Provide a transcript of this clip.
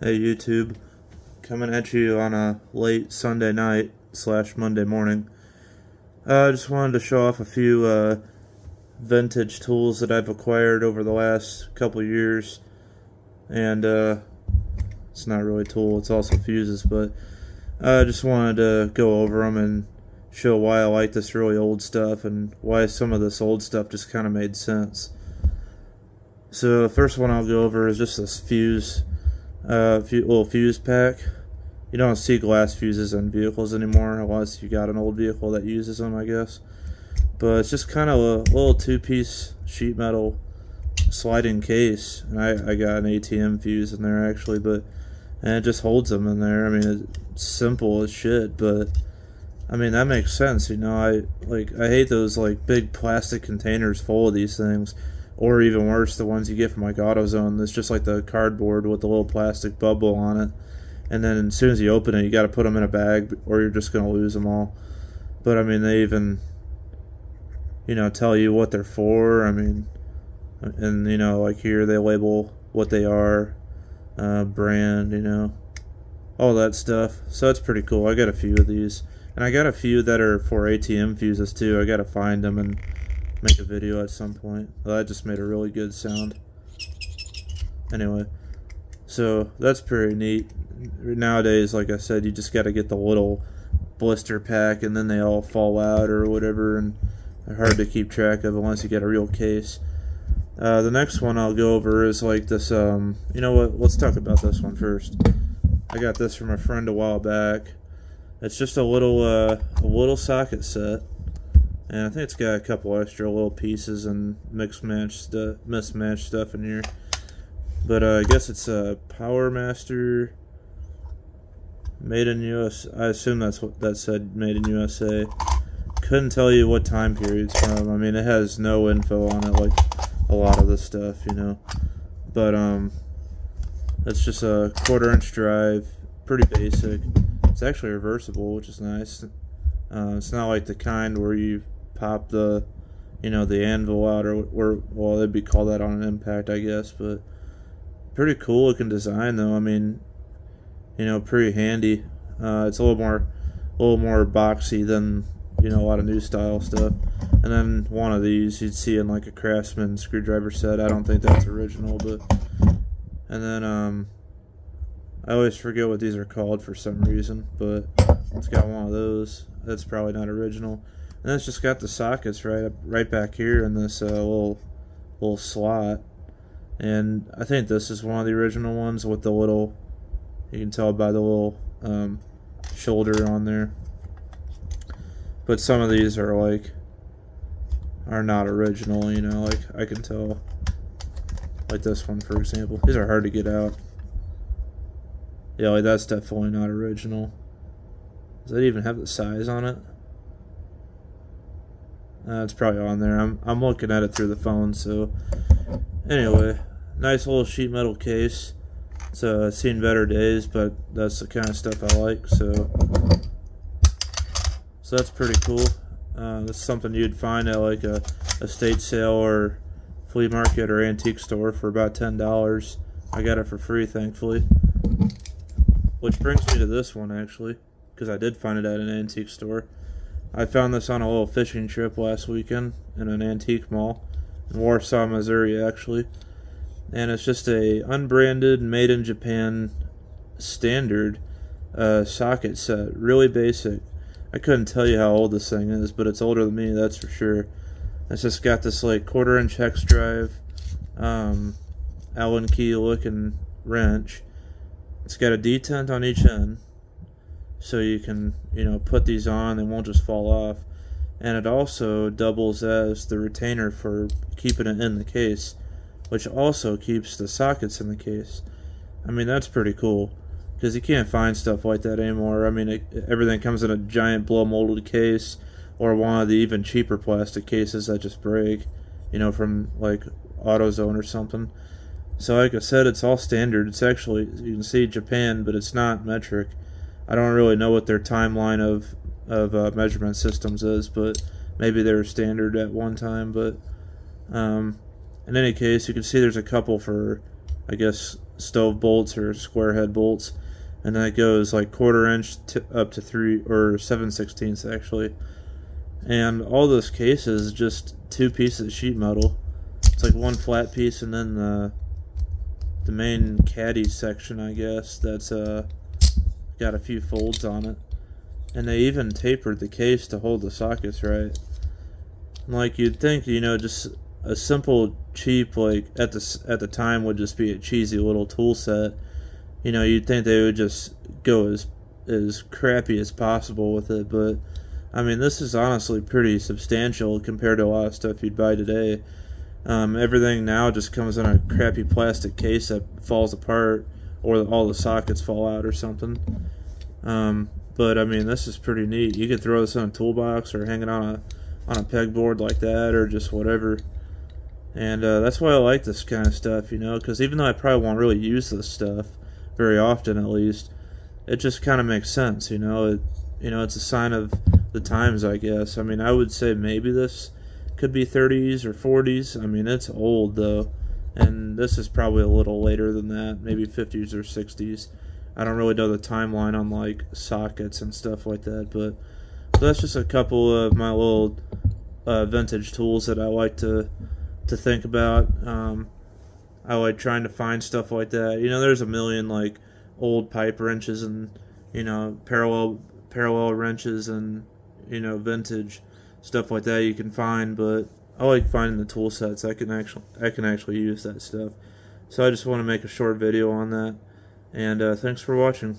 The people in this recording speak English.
Hey YouTube, coming at you on a late Sunday night / Monday morning. I just wanted to show off a few vintage tools that I've acquired over the last couple years. And it's not really a tool, it's also fuses, but I just wanted to go over them and show why I like this really old stuff and why some of this old stuff just kind of made sense. So the first one I'll go over is just this fuse. Little fuse pack. You don't see glass fuses in vehicles anymore unless you got an old vehicle that uses them, I guess. But it's just kind of a little two-piece sheet metal sliding case, and I got an ATM fuse in there actually, and it just holds them in there. I mean, it's simple as shit, but I mean that makes sense, you know. I hate those like big plastic containers full of these things. Or even worse, the ones you get from like AutoZone. That's just like the cardboard with the little plastic bubble on it. And then as soon as you open it, you got to put them in a bag, or you're just going to lose them all. But I mean, they even, you know, tell you what they're for. I mean, and you know, like here they label what they are, brand, you know, all that stuff. So that's pretty cool. I got a few of these, and I got a few that are for ATM fuses too. I got to find them and make a video at some point. Well, that just made a really good sound. Anyway, so that's pretty neat. Nowadays, like I said, you just got to get the little blister pack, and then they all fall out or whatever, and they're hard to keep track of unless you get a real case. The next one I'll go over is like this. You know what? Let's talk about this one first. I got this from a friend a while back. It's just a little socket set. And I think it's got a couple extra little pieces and mismatched stuff in here. But I guess it's a Power Master made in US. I assume that's what that said, made in USA. Couldn't tell you what time period it's from. I mean, it has no info on it like a lot of this stuff, you know. But it's just a 1/4-inch drive, pretty basic. It's actually reversible, which is nice. It's not like the kind where you pop the, you know, the anvil out, or well, they'd be called that on an impact, I guess. But pretty cool looking design, though. I mean, you know, pretty handy. It's a little more boxy than, you know, a lot of new style stuff. And then one of these you'd see in like a Craftsman screwdriver set. I don't think that's original, but and then I always forget what these are called for some reason, but it's got one of those. That's probably not original. And it's just got the sockets right back here in this little slot. And I think this is one of the original ones with the little, you can tell by the little shoulder on there. But some of these are not original, you know, like I can tell. Like this one, for example. These are hard to get out. Yeah, like that's definitely not original. Does that even have the size on it? It's probably on there. I'm looking at it through the phone. So anyway, nice little sheet metal case. It's seen better days, but that's the kind of stuff I like. So that's pretty cool. That's something you'd find at like a estate sale or flea market or antique store for about $10. I got it for free, thankfully. Which brings me to this one, actually, because I did find it at an antique store. I found this on a little fishing trip last weekend in an antique mall in Warsaw, Missouri, actually. And it's just a unbranded, made in Japan standard socket set. Really basic. I couldn't tell you how old this thing is, but it's older than me, that's for sure. It's just got this like 1/4-inch hex drive, Allen key looking wrench. It's got a detent on each end, so you can, you know, put these on, they won't just fall off. And it also doubles as the retainer for keeping it in the case, which also keeps the sockets in the case. I mean, that's pretty cool, because you can't find stuff like that anymore. I mean, everything comes in a giant blow molded case, or one of the even cheaper plastic cases that just break, you know, from like AutoZone or something. So like I said, it's all standard. It's actually, you can see Japan, but it's not metric. I don't really know what their timeline of measurement systems is, but maybe they were standard at one time. But in any case, you can see there's a couple for, I guess, stove bolts or square head bolts, and then it goes like 1/4 inch up to 3 or 7/16 actually. And all those cases, just 2 pieces of sheet metal. It's like 1 flat piece, and then the main caddy section, I guess, that's got a few folds on it. And they even tapered the case to hold the sockets right. Like, you'd think, you know, just a simple, cheap, like at the time would just be a cheesy little tool set. You know, you'd think they would just go as crappy as possible with it, but I mean, this is honestly pretty substantial compared to a lot of stuff you'd buy today. Everything now just comes in a crappy plastic case that falls apart, or all the sockets fall out or something. But I mean, this is pretty neat. You could throw this in a toolbox or hang it on a pegboard like that, or just whatever. And that's why I like this kind of stuff, you know, because even though I probably won't really use this stuff very often, at least, it just kind of makes sense, you know. It's a sign of the times, I guess. I mean, I would say maybe this could be 30s or 40s. I mean, it's old though, and this is probably a little later than that, maybe 50s or 60s. I don't really know the timeline on like sockets and stuff like that, but that's just a couple of my little vintage tools that I like to think about. I like trying to find stuff like that. You know, there's a million like old pipe wrenches and, you know, parallel wrenches and, you know, vintage stuff like that you can find, but I like finding the tool sets. I can actually use that stuff. So I just want to make a short video on that, and thanks for watching.